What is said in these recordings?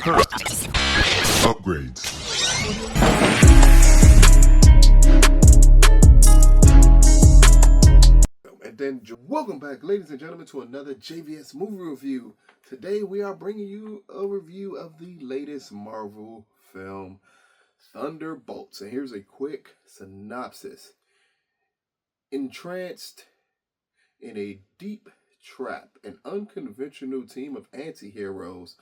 Upgrades. And then, welcome back, ladies and gentlemen, to another JVS movie review. Today, we are bringing you a review of the latest Marvel film, Thunderbolts. And here's a quick synopsis. Entranced in a deep trap, an unconventional team of antiheroes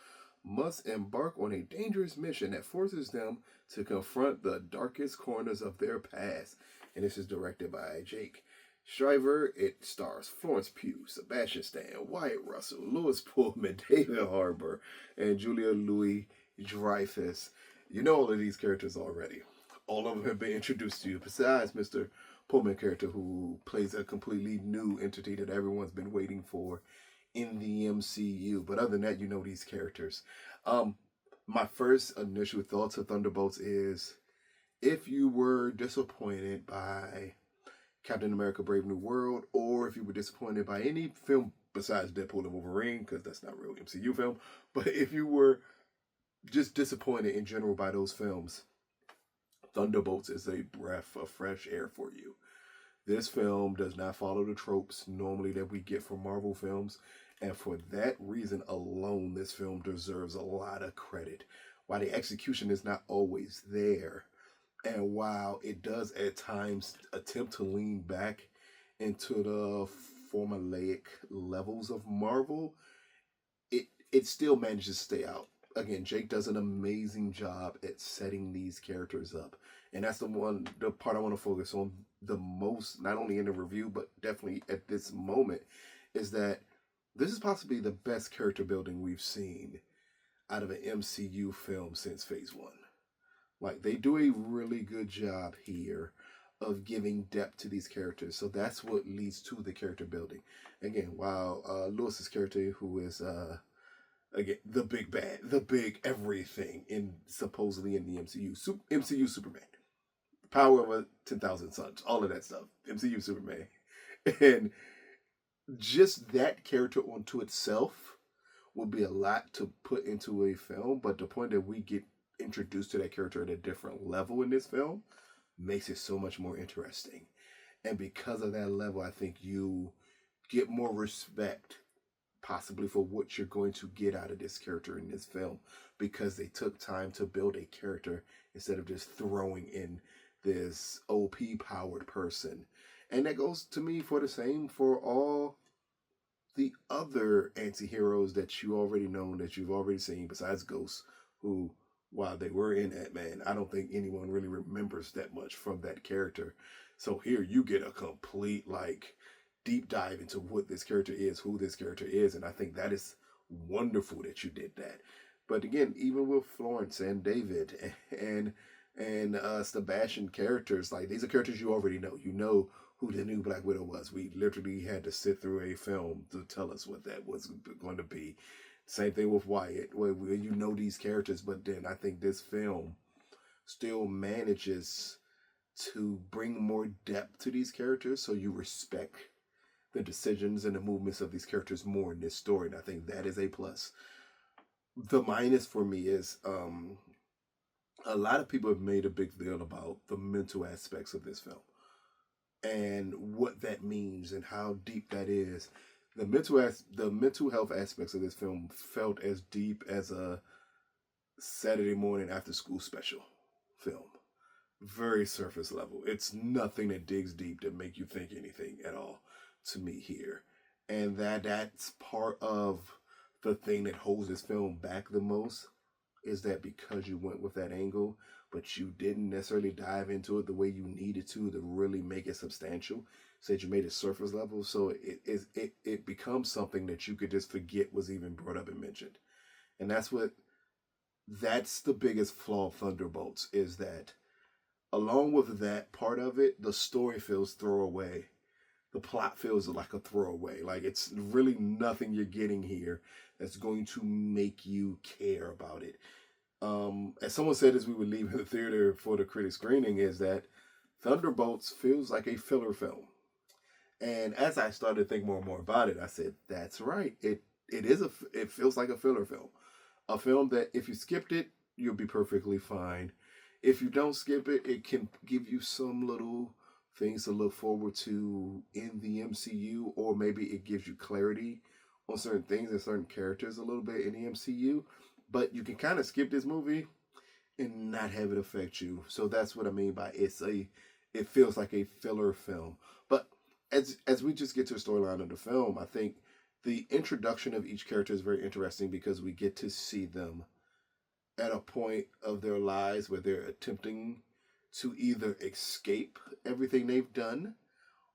must embark on a dangerous mission that forces them to confront the darkest corners of their past. And this is directed by Jake Schreier. It stars Florence, Pugh, Sebastian, Wyatt Russell, Louis Pullman, David Harbour, and Julia Louis-Dreyfus. You know all of these characters already. All of them have been introduced to you, besides Mr. Pullman character, who plays a completely new entity that everyone's been waiting for in the MCU. But other than that, you know these characters. My first initial thoughts of Thunderbolts is, if you were disappointed by Captain America Brave New World, or if you were disappointed by any film besides Deadpool and Wolverine, because that's not really MCU film, but if you were just disappointed in general by those films, Thunderbolts is a breath of fresh air for you. This film does not follow the tropes normally that we get from Marvel films, and for that reason alone, this film deserves a lot of credit. While the execution is not always there, and while it does at times attempt to lean back into the formulaic levels of Marvel, it still manages to stay out. Again, Jake does an amazing job at setting these characters up. And that's the part I want to focus on the most, not only in the review, but definitely at this moment, is that this is possibly the best character building we've seen out of an MCU film since Phase 1. Like, they do a really good job here of giving depth to these characters. So that's what leads to the character building. Again, while Lewis's character, who is again the big bad, the big everything supposedly in the MCU Superman, power of 10,000 suns, all of that stuff, MCU Superman, and just that character onto itself would be a lot to put into a film. But the point that we get introduced to that character at a different level in this film makes it so much more interesting. And because of that level, I think you get more respect possibly for what you're going to get out of this character in this film, because they took time to build a character instead of just throwing in this OP powered person. And that goes to me for the same for all the other anti-heroes that you already know, that you've already seen, besides Ghost, who, while they were in Ant-Man, I don't think anyone really remembers that much from that character. So here you get a complete, deep dive into what this character is, who this character is, and I think that is wonderful that you did that. But again, even with Florence and David and Sebastian characters, these are characters you already know. You know who the new Black Widow was. We literally had to sit through a film to tell us what that was going to be. Same thing with Wyatt, where you know these characters, but then I think this film still manages to bring more depth to these characters, so you respect the decisions and the movements of these characters more in this story, and I think that is a plus. The minus for me is a lot of people have made a big deal about the mental aspects of this film and what that means and how deep that is. The mental health aspects of this film felt as deep as a Saturday morning after school special film. Very surface level. It's nothing that digs deep to make you think anything at all to me here. And that's part of the thing that holds this film back the most, is that because you went with that angle, but you didn't necessarily dive into it the way you needed to really make it substantial. Said you made it surface level, so it becomes something that you could just forget was even brought up and mentioned. And that's the biggest flaw of Thunderbolts, is that along with that part of it, the story feels throwaway. The plot feels like a throwaway. It's really nothing you're getting here that's going to make you care about it. As someone said as we were leaving the theater for the critic screening, is that Thunderbolts feels like a filler film. And as I started to think more and more about it, I said, that's right. It feels like a filler film. A film that if you skipped it, you'll be perfectly fine. If you don't skip it, it can give you some little things to look forward to in the MCU, or maybe it gives you clarity on certain things and certain characters a little bit in the MCU. But you can kind of skip this movie and not have it affect you. So that's what I mean by it feels like a filler film. But as we just get to the storyline of the film, I think the introduction of each character is very interesting because we get to see them at a point of their lives where they're attempting to either escape everything they've done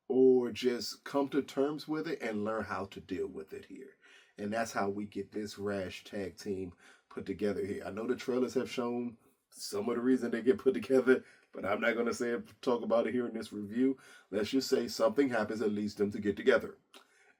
or just come to terms with it and learn how to deal with it here. And that's how we get this rash tag team put together here. I know the trailers have shown some of the reason they get put together, but I'm not going to say talk about it here in this review. Let's just say something happens that leads them to get together.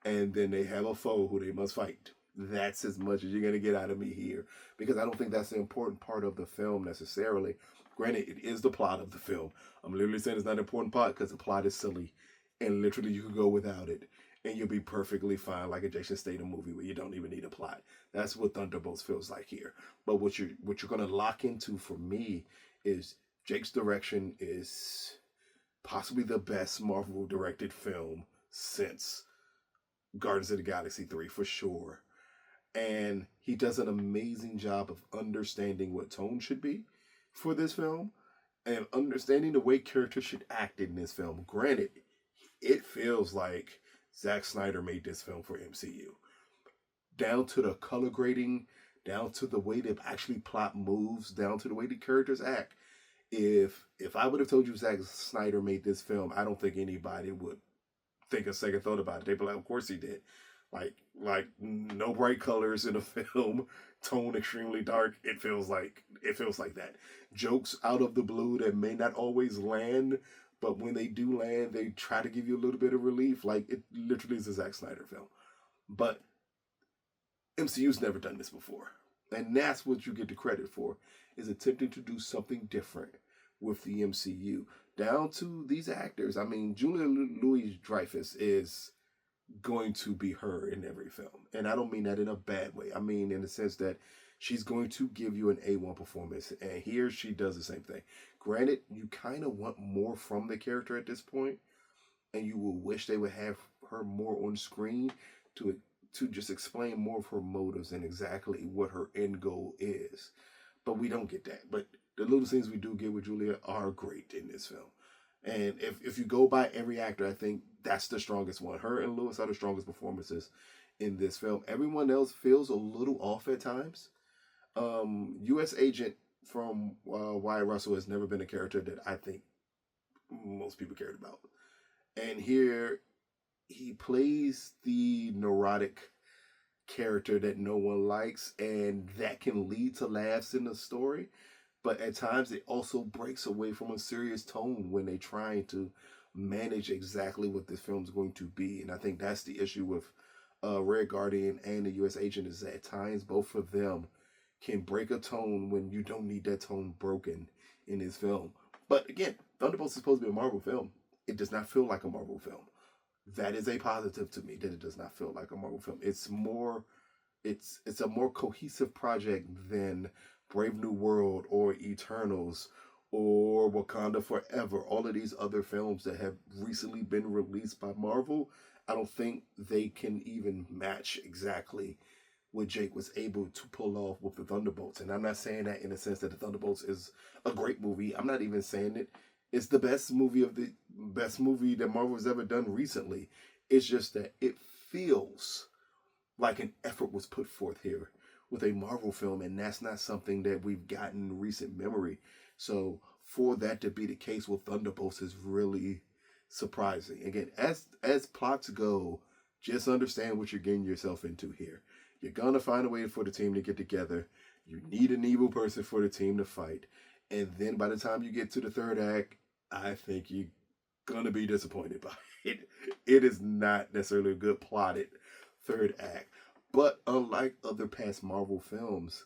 And then they have a foe who they must fight. That's as much as you're going to get out of me here, because I don't think that's the important part of the film necessarily. Granted, it is the plot of the film. I'm literally saying it's not an important part because the plot is silly, and literally you could go without it, and you'll be perfectly fine, like a Jason Statham movie where you don't even need a plot. That's what Thunderbolts feels like here. But what you're going to lock into for me is Jake's direction is possibly the best Marvel directed film since Guardians of the Galaxy 3 for sure. And he does an amazing job of understanding what tone should be for this film and understanding the way characters should act in this film. Granted, it feels like Zack Snyder made this film for MCU. Down to the color grading, down to the way the actually plot moves, down to the way the characters act. If I would have told you Zack Snyder made this film, I don't think anybody would think a second thought about it. They'd be like, of course he did. Like no bright colors in a film, tone extremely dark. It feels like that. Jokes out of the blue that may not always land, but when they do land, they try to give you a little bit of relief. Like, it literally is a Zack Snyder film. But MCU's never done this before. And that's what you get the credit for, is attempting to do something different with the MCU. Down to these actors. I mean, Julia Louis-Dreyfus is going to be her in every film. And I don't mean that in a bad way. I mean in the sense that she's going to give you an A1 performance. And here she does the same thing. Granted, you kind of want more from the character at this point, and you will wish they would have her more on screen to just explain more of her motives and exactly what her end goal is. But we don't get that. But the little things we do get with Julia are great in this film. And if you go by every actor, I think that's the strongest one. Her and Lewis are the strongest performances in this film. Everyone else feels a little off at times. U.S. Agent from Wyatt Russell has never been a character that I think most people cared about. And here he plays the neurotic character that no one likes, and that can lead to laughs in the story. But at times it also breaks away from a serious tone when they're trying to manage exactly what this film's going to be. And I think that's the issue with Red Guardian and the U.S. Agent, is that at times both of them can break a tone when you don't need that tone broken in this film. But again, Thunderbolts is supposed to be a Marvel film. It does not feel like a Marvel film. That is a positive to me, that it does not feel like a Marvel film. It's a more cohesive project than Brave New World or Eternals or Wakanda Forever. All of these other films that have recently been released by Marvel, I don't think they can even match exactly what Jake was able to pull off with the Thunderbolts. And I'm not saying that in the sense that the Thunderbolts is a great movie. I'm not even saying it. It's the best movie that Marvel has ever done recently. It's just that it feels like an effort was put forth here with a Marvel film, and that's not something that we've gotten in recent memory. So for that to be the case with Thunderbolts is really surprising. Again, as plots go, just understand what you're getting yourself into here. You're gonna find a way for the team to get together. You need an evil person for the team to fight. And then by the time you get to the third act, I think you're gonna be disappointed by it. It is not necessarily a good plotted third act. But unlike other past Marvel films,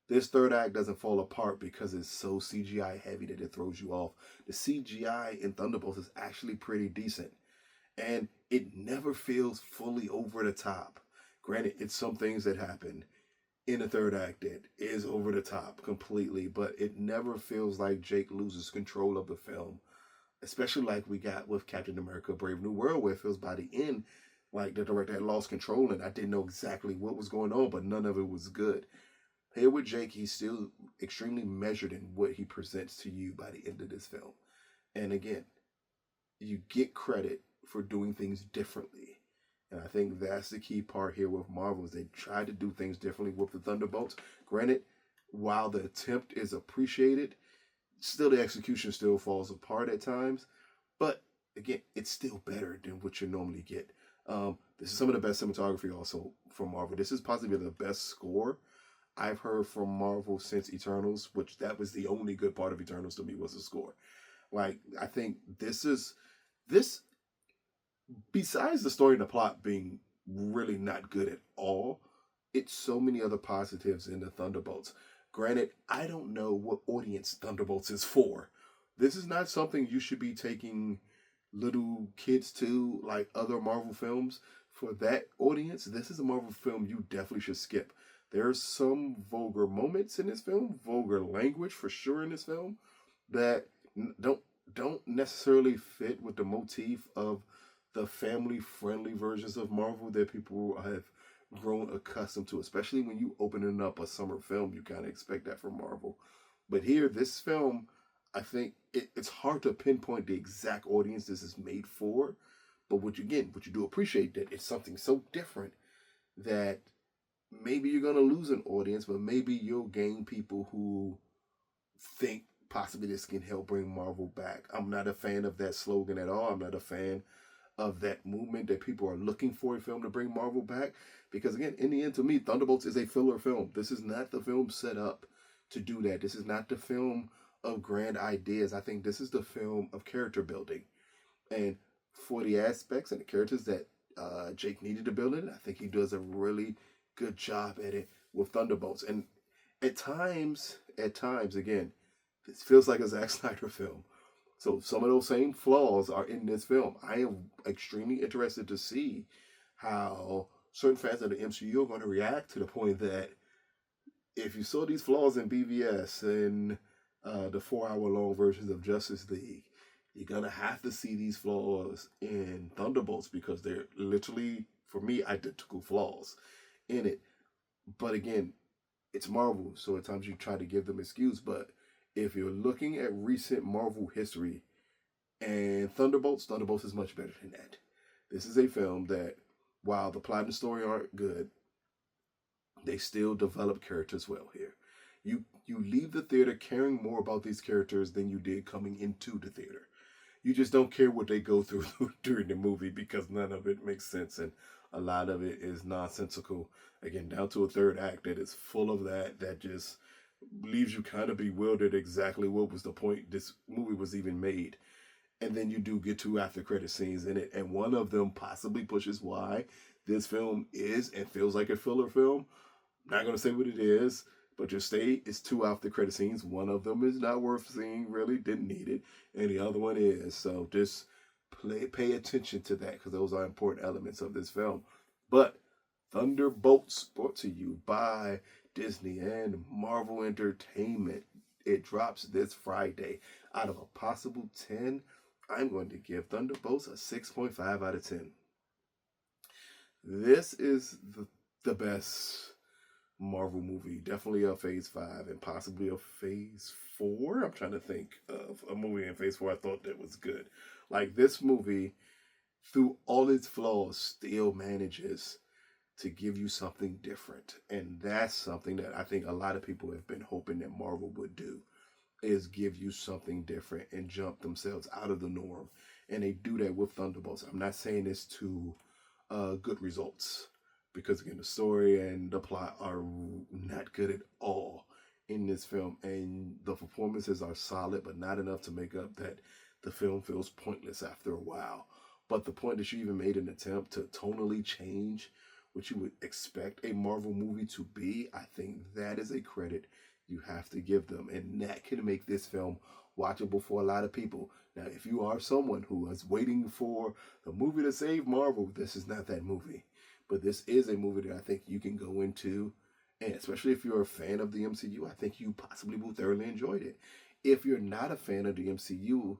this third act doesn't fall apart because it's so CGI heavy that it throws you off. The CGI in Thunderbolts is actually pretty decent. And it never feels fully over the top. Granted, it's some things that happen in the third act that is over the top completely, but it never feels like Jake loses control of the film. Especially like we got with Captain America Brave New World, where it feels by the end like the director had lost control and I didn't know exactly what was going on, but none of it was good. Here with Jake, he's still extremely measured in what he presents to you by the end of this film. And again, you get credit for doing things differently. And I think that's the key part here with Marvel is they try to do things differently with the Thunderbolts. Granted, while the attempt is appreciated, still the execution still falls apart at times. But again, it's still better than what you normally get. This is some of the best cinematography also from Marvel. This is possibly the best score I've heard from Marvel since Eternals, which that was the only good part of Eternals to me was the score. Like, I think this, besides the story and the plot being really not good at all, it's so many other positives in the Thunderbolts. Granted, I don't know what audience Thunderbolts is for. This is not something you should be taking little kids to, like other Marvel films. For that audience, this is a Marvel film you definitely should skip. There's some vulgar moments in this film, vulgar language for sure in this film, that don't necessarily fit with the motif of the family-friendly versions of Marvel that people have grown accustomed to, especially when you opening up a summer film. You kind of expect that from Marvel. But here, this film, I think it's hard to pinpoint the exact audience this is made for. But what you do appreciate that it's something so different that maybe you're going to lose an audience, but maybe you'll gain people who think possibly this can help bring Marvel back. I'm not a fan of that slogan at all. I'm not a fan of that movement that people are looking for a film to bring Marvel back. Because again, in the end, to me, Thunderbolts is a filler film. This is not the film set up to do that. This is not the film of grand ideas. I think this is the film of character building. And for the aspects and the characters that Jake needed to build in, I think he does a really good job at it with Thunderbolts. And at times, again, this feels like a Zack Snyder film. So some of those same flaws are in this film. I am extremely interested to see how certain fans of the MCU are going to react, to the point that if you saw these flaws in BVS and the 4-hour-long versions of Justice League, you're going to have to see these flaws in Thunderbolts, because they're literally, for me, identical flaws in it. But again, it's Marvel, so at times you try to give them excuse. But if you're looking at recent Marvel history and Thunderbolts is much better than that. This is a film that, while the plot and story aren't good, they still develop characters well here. You leave the theater caring more about these characters than you did coming into the theater. You just don't care what they go through during the movie, because none of it makes sense, and a lot of it is nonsensical. Again, down to a third act that is full of that just leaves you kind of bewildered exactly what was the point this movie was even made. And then you do get 2 after credit scenes in it, and one of them possibly pushes why this film is and feels like a filler film. Not going to say what it is, but just stay. It's 2 after credit scenes. One of them is not worth seeing, really, didn't need it, and the other one is. So just pay attention to that, because those are important elements of this film. But Thunderbolts, brought to you by Disney and Marvel Entertainment. It drops this Friday. Out of a possible 10, I'm going to give Thunderbolts a 6.5 out of 10. This is the best Marvel movie. Definitely a Phase 5 and possibly a Phase 4. I'm trying to think of a movie in Phase 4 I thought that was good. Like, this movie, through all its flaws, still manages to give you something different. And that's something that I think a lot of people have been hoping that Marvel would do, is give you something different and jump themselves out of the norm. And they do that with Thunderbolts. I'm not saying this to good results, because again, the story and the plot are not good at all in this film, and the performances are solid, but not enough to make up that the film feels pointless after a while. But the point that you even made an attempt to tonally change what you would expect a Marvel movie to be, I think that is a credit you have to give them, and that can make this film watchable for a lot of people. Now, if you are someone who is waiting for the movie to save Marvel, this is not that movie. But this is a movie that I think you can go into And especially if you're a fan of the MCU, I think you possibly will thoroughly enjoy it. If you're not a fan of the MCU,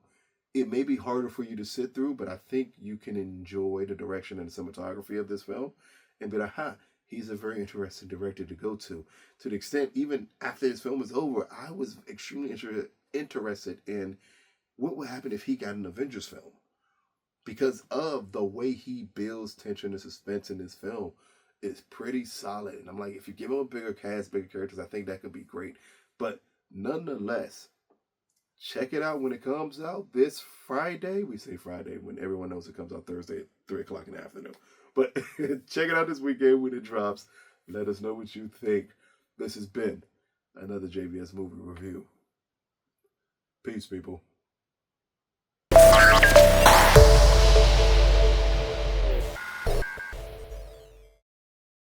it may be harder for you to sit through, but I think you can enjoy the direction and the cinematography of this film and be like, huh, he's a very interesting director to go to. To the extent, even after this film was over, I was extremely interested in what would happen if he got an Avengers film. Because of the way he builds tension and suspense in this film is pretty solid. And I'm like, if you give him a bigger cast, bigger characters, I think that could be great. But nonetheless, check it out when it comes out this Friday. We say Friday when everyone knows it comes out Thursday at 3 o'clock in the afternoon. But check it out this weekend when it drops. Let us know what you think. This has been another JVS movie review. Peace, people.